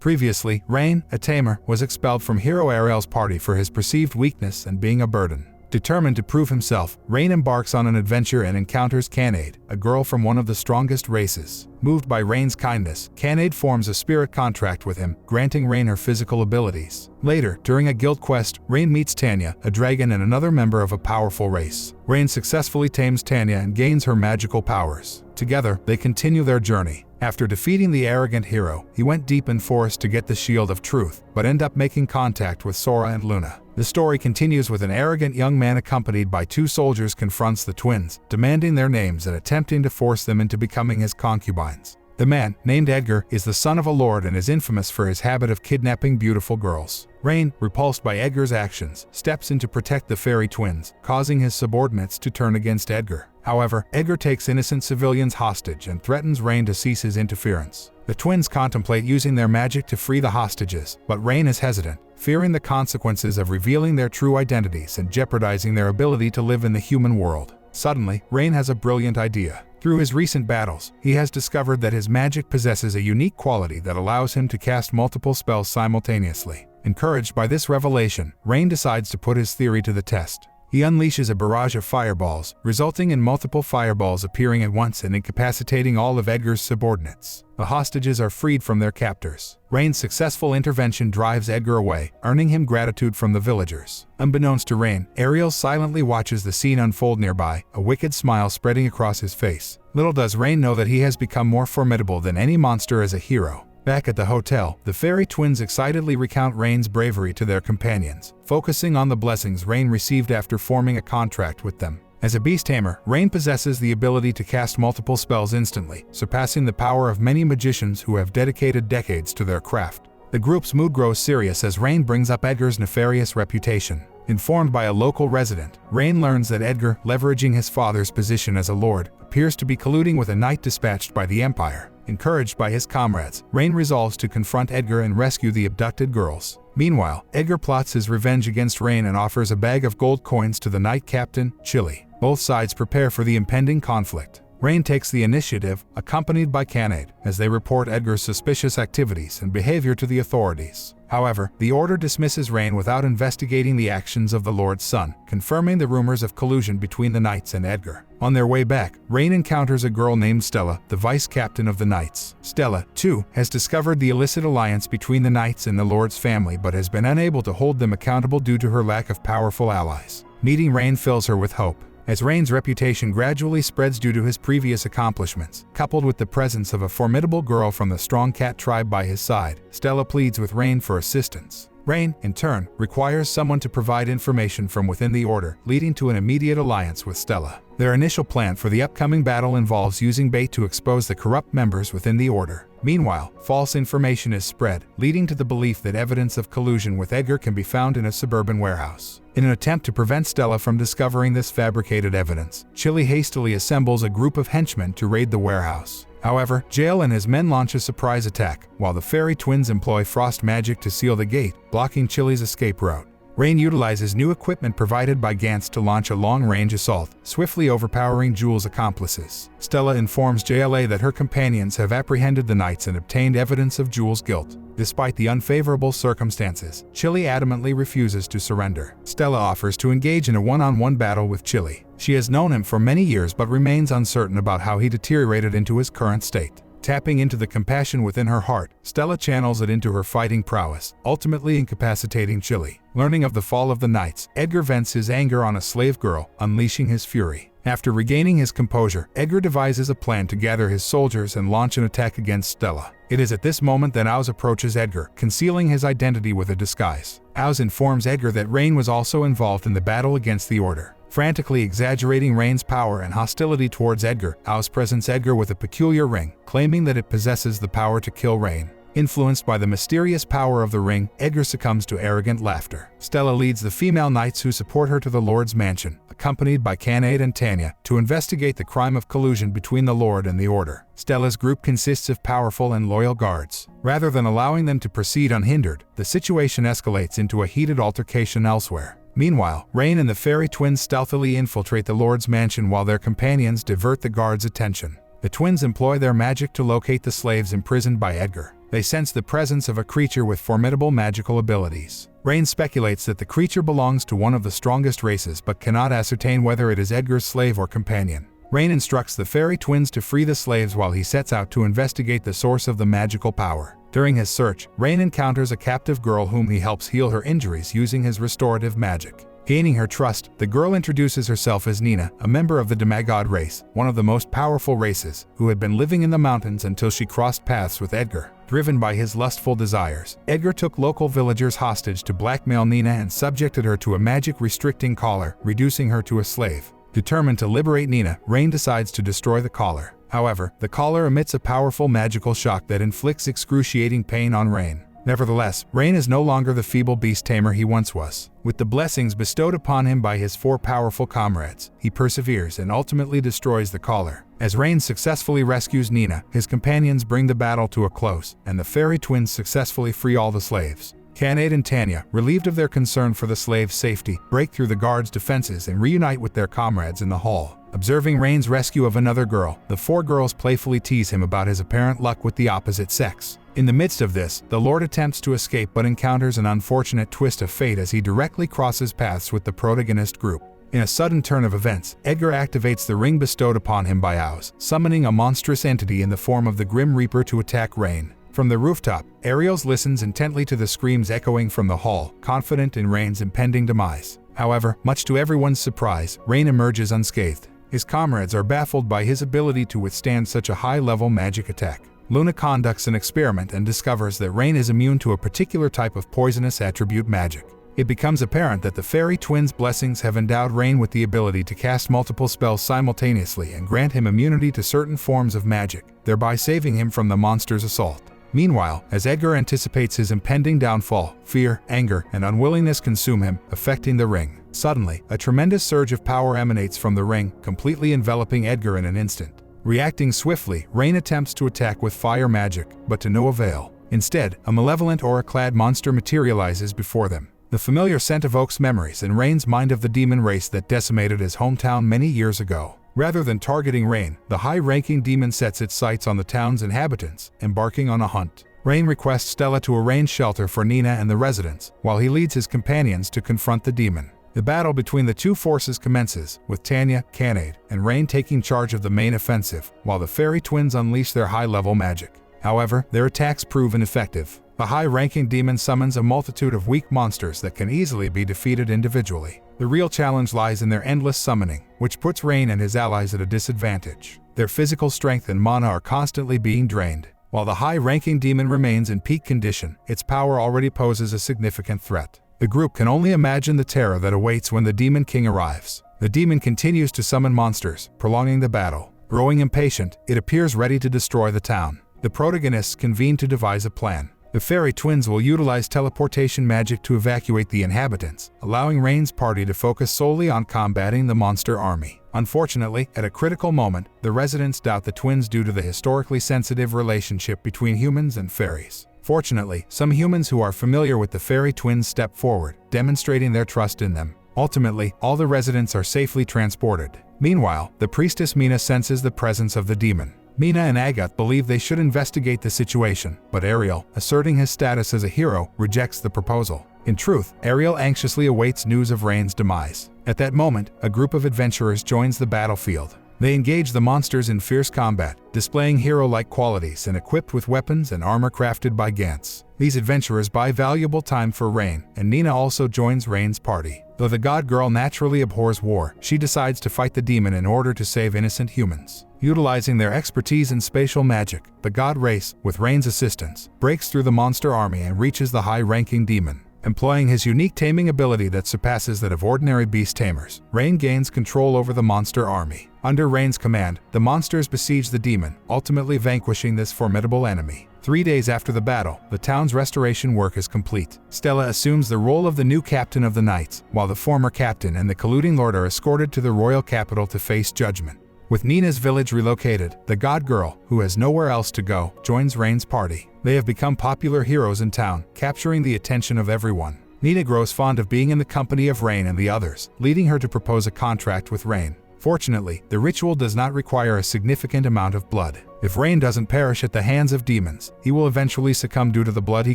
Previously, Rain, a Tamer, was expelled from hero Ariel's party for his perceived weakness and being a burden. Determined to prove himself, Rain embarks on an adventure and encounters Canade, a girl from one of the strongest races. Moved by Rain's kindness, Canade forms a spirit contract with him, granting Rain her physical abilities. Later, during a guild quest, Rain meets Tanya, a dragon and another member of a powerful race. Rain successfully tames Tanya and gains her magical powers. Together, they continue their journey. After defeating the arrogant hero, he went deep in forest to get the Shield of Truth, but ended up making contact with Sora and Luna. The story continues with an arrogant young man accompanied by two soldiers confronts the twins, demanding their names and attempting to force them into becoming his concubines. The man, named Edgar, is the son of a lord and is infamous for his habit of kidnapping beautiful girls. Rain, repulsed by Edgar's actions, steps in to protect the fairy twins, causing his subordinates to turn against Edgar. However, Edgar takes innocent civilians hostage and threatens Rain to cease his interference. The twins contemplate using their magic to free the hostages, but Rain is hesitant, fearing the consequences of revealing their true identities and jeopardizing their ability to live in the human world. Suddenly, Rain has a brilliant idea. Through his recent battles, he has discovered that his magic possesses a unique quality that allows him to cast multiple spells simultaneously. Encouraged by this revelation, Rain decides to put his theory to the test. He unleashes a barrage of fireballs, resulting in multiple fireballs appearing at once and incapacitating all of Edgar's subordinates. The hostages are freed from their captors. Rain's successful intervention drives Edgar away, earning him gratitude from the villagers. Unbeknownst to Rain, Ariel silently watches the scene unfold nearby, a wicked smile spreading across his face. Little does Rain know that he has become more formidable than any monster as a hero. Back at the hotel, the fairy twins excitedly recount Rain's bravery to their companions, focusing on the blessings Rain received after forming a contract with them. As a beast tamer, Rain possesses the ability to cast multiple spells instantly, surpassing the power of many magicians who have dedicated decades to their craft. The group's mood grows serious as Rain brings up Edgar's nefarious reputation. Informed by a local resident, Rain learns that Edgar, leveraging his father's position as a lord, appears to be colluding with a knight dispatched by the Empire. Encouraged by his comrades, Rain resolves to confront Edgar and rescue the abducted girls. Meanwhile, Edgar plots his revenge against Rain and offers a bag of gold coins to the knight captain, Chili. Both sides prepare for the impending conflict. Rain takes the initiative, accompanied by Canade, as they report Edgar's suspicious activities and behavior to the authorities. However, the Order dismisses Rain without investigating the actions of the Lord's son, confirming the rumors of collusion between the Knights and Edgar. On their way back, Rain encounters a girl named Stella, the vice captain of the Knights. Stella, too, has discovered the illicit alliance between the Knights and the Lord's family but has been unable to hold them accountable due to her lack of powerful allies. Meeting Rain fills her with hope. As Rain's reputation gradually spreads due to his previous accomplishments, coupled with the presence of a formidable girl from the Strong Cat tribe by his side, Stella pleads with Rain for assistance. Rain, in turn, requires someone to provide information from within the Order, leading to an immediate alliance with Stella. Their initial plan for the upcoming battle involves using bait to expose the corrupt members within the Order. Meanwhile, false information is spread, leading to the belief that evidence of collusion with Edgar can be found in a suburban warehouse. In an attempt to prevent Stella from discovering this fabricated evidence, Chili hastily assembles a group of henchmen to raid the warehouse. However, Jail and his men launch a surprise attack, while the fairy twins employ frost magic to seal the gate, blocking Chili's escape route. Rain utilizes new equipment provided by Gantz to launch a long-range assault, swiftly overpowering Jules' accomplices. Stella informs JLA that her companions have apprehended the Knights and obtained evidence of Jules' guilt. Despite the unfavorable circumstances, Chili adamantly refuses to surrender. Stella offers to engage in a one-on-one battle with Chili. She has known him for many years but remains uncertain about how he deteriorated into his current state. Tapping into the compassion within her heart, Stella channels it into her fighting prowess, ultimately incapacitating Chili. Learning of the fall of the Knights, Edgar vents his anger on a slave girl, unleashing his fury. After regaining his composure, Edgar devises a plan to gather his soldiers and launch an attack against Stella. It is at this moment that Ouz approaches Edgar, concealing his identity with a disguise. Ouz informs Edgar that Rain was also involved in the battle against the Order. Frantically exaggerating Rain's power and hostility towards Edgar, Ouz presents Edgar with a peculiar ring, claiming that it possesses the power to kill Rain. Influenced by the mysterious power of the ring, Edgar succumbs to arrogant laughter. Stella leads the female knights who support her to the Lord's mansion, accompanied by Canade and Tanya, to investigate the crime of collusion between the Lord and the Order. Stella's group consists of powerful and loyal guards. Rather than allowing them to proceed unhindered, the situation escalates into a heated altercation elsewhere. Meanwhile, Rain and the fairy twins stealthily infiltrate the Lord's mansion while their companions divert the guards' attention. The twins employ their magic to locate the slaves imprisoned by Edgar. they sense the presence of a creature with formidable magical abilities. Rain speculates that the creature belongs to one of the strongest races but cannot ascertain whether it is Edgar's slave or companion. Rain instructs the fairy twins to free the slaves while he sets out to investigate the source of the magical power. During his search, Rain encounters a captive girl whom he helps heal her injuries using his restorative magic. Gaining her trust, the girl introduces herself as Nina, a member of the Demigod race, one of the most powerful races, who had been living in the mountains until she crossed paths with Edgar. Driven by his lustful desires, Edgar took local villagers hostage to blackmail Nina and subjected her to a magic-restricting collar, reducing her to a slave. Determined to liberate Nina, Rain decides to destroy the collar. However, the collar emits a powerful magical shock that inflicts excruciating pain on Rain. Nevertheless, Rain is no longer the feeble beast tamer he once was. With the blessings bestowed upon him by his 4 powerful comrades, he perseveres and ultimately destroys the collar. As Rain successfully rescues Nina, his companions bring the battle to a close, and the fairy twins successfully free all the slaves. Kanade and Tanya, relieved of their concern for the slaves' safety, break through the guards' defenses and reunite with their comrades in the hall. Observing Rain's rescue of another girl, the 4 girls playfully tease him about his apparent luck with the opposite sex. In the midst of this, the Lord attempts to escape but encounters an unfortunate twist of fate as he directly crosses paths with the protagonist group. In a sudden turn of events, Edgar activates the ring bestowed upon him by Ouz, summoning a monstrous entity in the form of the Grim Reaper to attack Rain. From the rooftop, Ariels listens intently to the screams echoing from the hall, confident in Rain's impending demise. However, much to everyone's surprise, Rain emerges unscathed. His comrades are baffled by his ability to withstand such a high-level magic attack. Luna conducts an experiment and discovers that Rain is immune to a particular type of poisonous attribute magic. It becomes apparent that the fairy twins' blessings have endowed Rain with the ability to cast multiple spells simultaneously and grant him immunity to certain forms of magic, thereby saving him from the monster's assault. Meanwhile, as Edgar anticipates his impending downfall, fear, anger, and unwillingness consume him, affecting the ring. Suddenly, a tremendous surge of power emanates from the ring, completely enveloping Edgar in an instant. Reacting swiftly, Rain attempts to attack with fire magic, but to no avail. Instead, a malevolent aura-clad monster materializes before them. The familiar scent evokes memories in Rain's mind of the demon race that decimated his hometown many years ago. Rather than targeting Rain, the high-ranking demon sets its sights on the town's inhabitants, embarking on a hunt. Rain requests Stella to arrange shelter for Nina and the residents, while he leads his companions to confront the demon. The battle between the two forces commences, with Tanya, Kanade, and Rain taking charge of the main offensive, while the fairy twins unleash their high-level magic. However, their attacks prove ineffective. The high-ranking demon summons a multitude of weak monsters that can easily be defeated individually. The real challenge lies in their endless summoning, which puts Rain and his allies at a disadvantage. Their physical strength and mana are constantly being drained. While the high-ranking demon remains in peak condition, its power already poses a significant threat. The group can only imagine the terror that awaits when the Demon King arrives. The demon continues to summon monsters, prolonging the battle. Growing impatient, it appears ready to destroy the town. The protagonists convene to devise a plan. The fairy twins will utilize teleportation magic to evacuate the inhabitants, allowing Rain's party to focus solely on combating the monster army. Unfortunately, at a critical moment, the residents doubt the twins due to the historically sensitive relationship between humans and fairies. Fortunately, some humans who are familiar with the fairy twins step forward, demonstrating their trust in them. Ultimately, all the residents are safely transported. Meanwhile, the priestess Mina senses the presence of the demon. Mina and Agathe believe they should investigate the situation, but Ariel, asserting his status as a hero, rejects the proposal. In truth, Ariel anxiously awaits news of Rain's demise. At that moment, a group of adventurers joins the battlefield. They engage the monsters in fierce combat, displaying hero-like qualities and equipped with weapons and armor crafted by Gantz. These adventurers buy valuable time for Rain, and Nina also joins Rain's party. Though the god girl naturally abhors war, she decides to fight the demon in order to save innocent humans. Utilizing their expertise in spatial magic, the god race, with Rain's assistance, breaks through the monster army and reaches the high-ranking demon. Employing his unique taming ability that surpasses that of ordinary beast tamers, Rain gains control over the monster army. Under Rain's command, the monsters besiege the demon, ultimately vanquishing this formidable enemy. 3 days after the battle, the town's restoration work is complete. Stella assumes the role of the new captain of the knights, while the former captain and the colluding lord are escorted to the royal capital to face judgment. With Nina's village relocated, the god girl, who has nowhere else to go, joins Rain's party. They have become popular heroes in town, capturing the attention of everyone. Nina grows fond of being in the company of Rain and the others, leading her to propose a contract with Rain. Fortunately, the ritual does not require a significant amount of blood. If Rain doesn't perish at the hands of demons, he will eventually succumb due to the blood he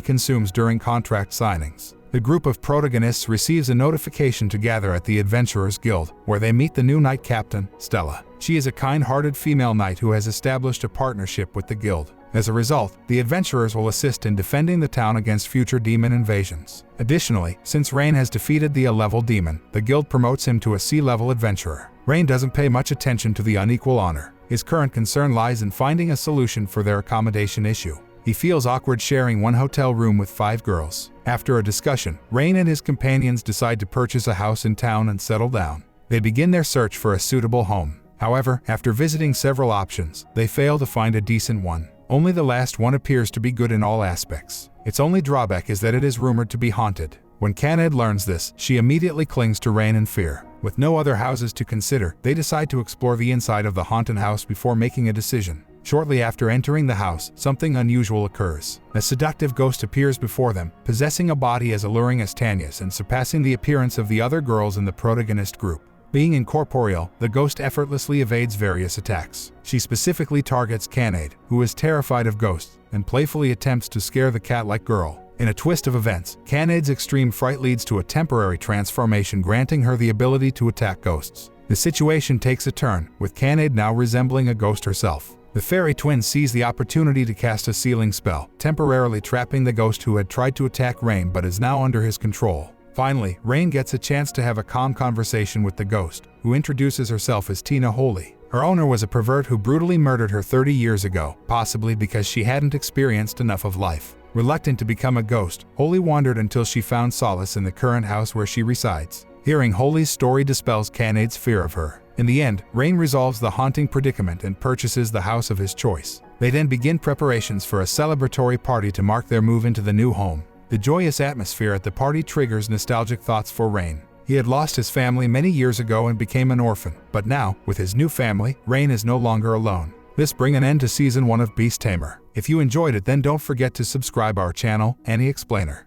consumes during contract signings. The group of protagonists receives a notification to gather at the Adventurers Guild, where they meet the new knight captain, Stella. She is a kind-hearted female knight who has established a partnership with the guild. As a result, the adventurers will assist in defending the town against future demon invasions. Additionally, since Rain has defeated the A-level demon, the guild promotes him to a C-level adventurer. Rain doesn't pay much attention to the unequal honor. His current concern lies in finding a solution for their accommodation issue. He feels awkward sharing one hotel room with 5 girls. After a discussion, Rain and his companions decide to purchase a house in town and settle down. They begin their search for a suitable home. However, after visiting several options, they fail to find a decent one. Only the last one appears to be good in all aspects. Its only drawback is that it is rumored to be haunted. When Caned learns this, she immediately clings to Rain in fear. With no other houses to consider, they decide to explore the inside of the haunted house before making a decision. Shortly after entering the house, something unusual occurs. A seductive ghost appears before them, possessing a body as alluring as Tanya's and surpassing the appearance of the other girls in the protagonist group. Being incorporeal, the ghost effortlessly evades various attacks. She specifically targets Canade, who is terrified of ghosts, and playfully attempts to scare the cat-like girl. In a twist of events, Canade's extreme fright leads to a temporary transformation granting her the ability to attack ghosts. The situation takes a turn, with Canade now resembling a ghost herself. The fairy twin sees the opportunity to cast a sealing spell, temporarily trapping the ghost who had tried to attack Rain but is now under his control. Finally, Rain gets a chance to have a calm conversation with the ghost, who introduces herself as Tina Holy. Her owner was a pervert who brutally murdered her 30 years ago, possibly because she hadn't experienced enough of life. Reluctant to become a ghost, Holy wandered until she found solace in the current house where she resides. Hearing Holy's story dispels Canade's fear of her. In the end, Rain resolves the haunting predicament and purchases the house of his choice. They then begin preparations for a celebratory party to mark their move into the new home. The joyous atmosphere at the party triggers nostalgic thoughts for Rain. He had lost his family many years ago and became an orphan, but now, with his new family, Rain is no longer alone. This brings an end to Season 1 of Beast Tamer. If you enjoyed it, then don't forget to subscribe our channel, aniexplainer.